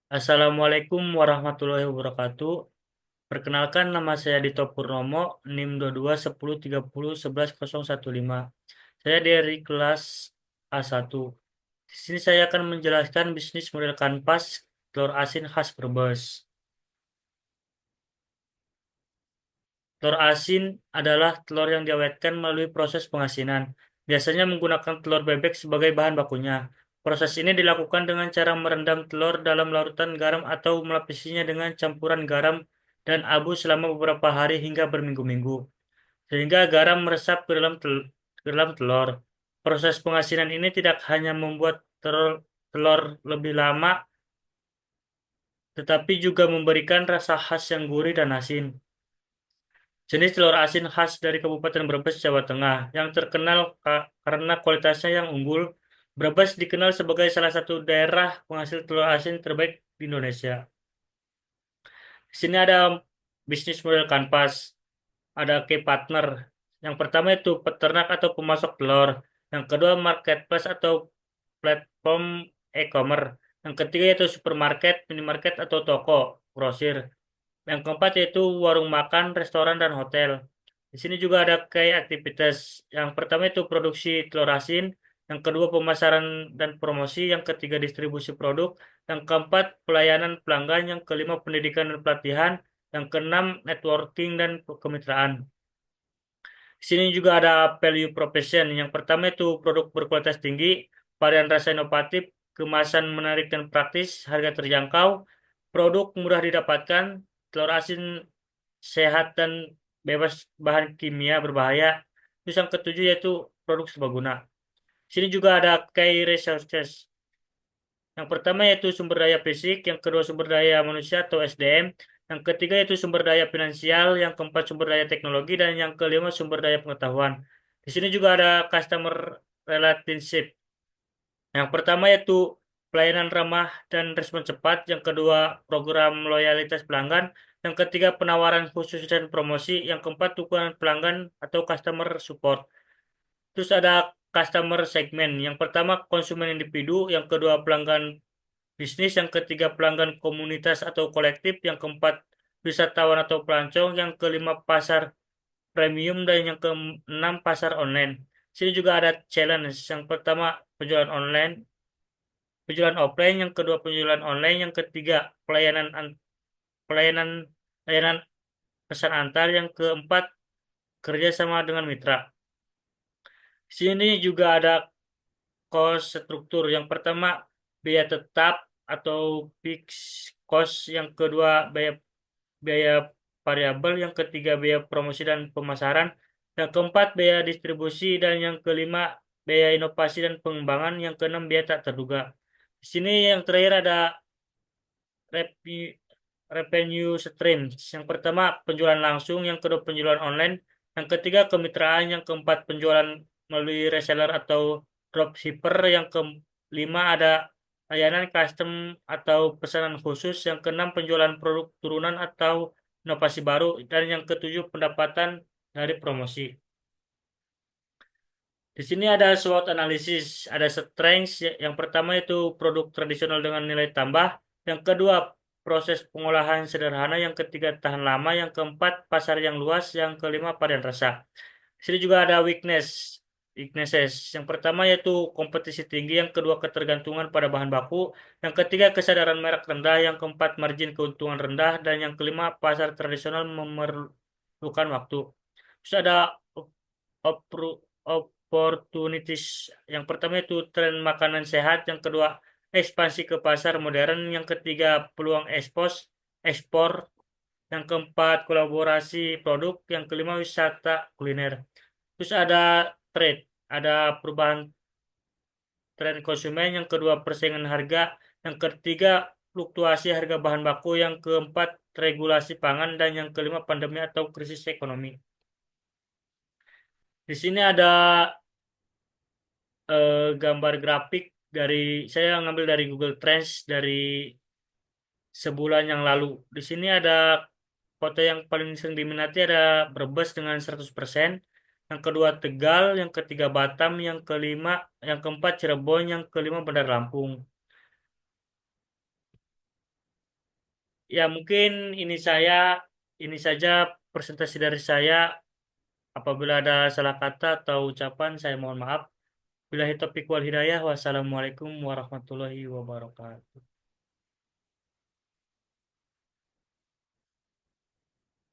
Assalamualaikum warahmatullahi wabarakatuh. Perkenalkan nama saya Dito Purnomo, NIM 221030111015. Saya dari kelas A1. Di sini saya akan menjelaskan bisnis model kanvas telur asin khas Brebes. Telur asin adalah telur yang diawetkan melalui proses pengasinan, biasanya menggunakan telur bebek sebagai bahan bakunya. Proses ini dilakukan dengan cara merendam telur dalam larutan garam atau melapisinya dengan campuran garam dan abu selama beberapa hari hingga berminggu-minggu, sehingga garam meresap ke dalam telur. Proses pengasinan ini tidak hanya membuat telur lebih lama, tetapi juga memberikan rasa khas yang gurih dan asin. Jenis telur asin khas dari Kabupaten Brebes, Jawa Tengah, yang terkenal karena kualitasnya yang unggul. Brebes dikenal sebagai salah satu daerah penghasil telur asin terbaik di Indonesia. Di sini ada bisnis model kanvas, ada key partner. Yang pertama itu peternak atau pemasok telur. Yang kedua marketplace atau platform e-commerce. Yang ketiga yaitu supermarket, minimarket atau toko, grosir. Yang keempat yaitu warung makan, restoran, dan hotel. Di sini juga ada kayak aktivitas. Yang pertama itu produksi telur asin, yang kedua pemasaran dan promosi, yang ketiga distribusi produk, yang keempat pelayanan pelanggan, yang kelima pendidikan dan pelatihan, yang keenam networking dan kemitraan. Di sini juga ada value proposition. Yang pertama itu produk berkualitas tinggi, varian rasa inovatif, kemasan menarik dan praktis, harga terjangkau, produk mudah didapatkan, telur asin sehat dan bebas bahan kimia berbahaya. Terus yang ketujuh yaitu produk serbaguna. Di sini juga ada key resources. Yang pertama yaitu sumber daya fisik, yang kedua sumber daya manusia atau SDM, yang ketiga yaitu sumber daya finansial, yang keempat sumber daya teknologi, dan yang kelima sumber daya pengetahuan. Di sini juga ada customer relationship. Yang pertama yaitu pelayanan ramah dan respon cepat, yang kedua program loyalitas pelanggan, yang ketiga penawaran khusus dan promosi, yang keempat dukungan pelanggan atau customer support. Terus ada customer segment. Yang pertama konsumen individu, yang kedua pelanggan bisnis, yang ketiga pelanggan komunitas atau kolektif, yang keempat wisatawan atau pelancong, yang kelima pasar premium, dan yang keenam pasar online. Sini juga ada challenge. Yang pertama penjualan online, penjualan offline, yang kedua penjualan online, yang ketiga pelayanan layanan pesan antar, yang keempat kerjasama dengan mitra. Sini juga ada cost struktur. Yang pertama biaya tetap atau fixed cost, yang kedua biaya biaya variabel, yang ketiga biaya promosi dan pemasaran, yang keempat biaya distribusi, dan yang kelima biaya inovasi dan pengembangan, yang keenam biaya tak terduga. Di sini yang terakhir ada revenue revenue streams. Yang pertama penjualan langsung, yang kedua penjualan online, yang ketiga kemitraan, yang keempat penjualan melalui reseller atau dropshipper, yang kelima ada layanan custom atau pesanan khusus, yang keenam penjualan produk turunan atau inovasi baru, dan yang ketujuh pendapatan dari promosi. Di sini ada SWOT analisis, ada strengths. Yang pertama itu produk tradisional dengan nilai tambah, yang kedua proses pengolahan sederhana, yang ketiga tahan lama, yang keempat pasar yang luas, yang kelima varian rasa. Di sini juga ada weaknesses. Yang pertama yaitu kompetisi tinggi, yang kedua ketergantungan pada bahan baku, yang ketiga kesadaran merek rendah, yang keempat margin keuntungan rendah, dan yang kelima pasar tradisional memerlukan waktu. Terus ada opportunities. Yang pertama itu tren makanan sehat, yang kedua ekspansi ke pasar modern, yang ketiga peluang ekspor, yang keempat kolaborasi produk, yang kelima wisata kuliner. Terus ada trade, ada perubahan tren konsumen, yang kedua persaingan harga, yang ketiga fluktuasi harga bahan baku, yang keempat regulasi pangan, dan yang kelima pandemi atau krisis ekonomi. Di sini ada gambar grafik dari saya ngambil dari Google Trends dari sebulan yang lalu. Di sini ada kota yang paling sering diminati ada Brebes dengan 100%, yang kedua Tegal, yang ketiga Batam, yang kelima, yang keempat Cirebon, yang kelima Bandar Lampung. Ya mungkin ini saya ini saja presentasi dari saya. Apabila ada salah kata atau ucapan, saya mohon maaf. Billahi taufiq wal hidayah. Wassalamualaikum warahmatullahi wabarakatuh.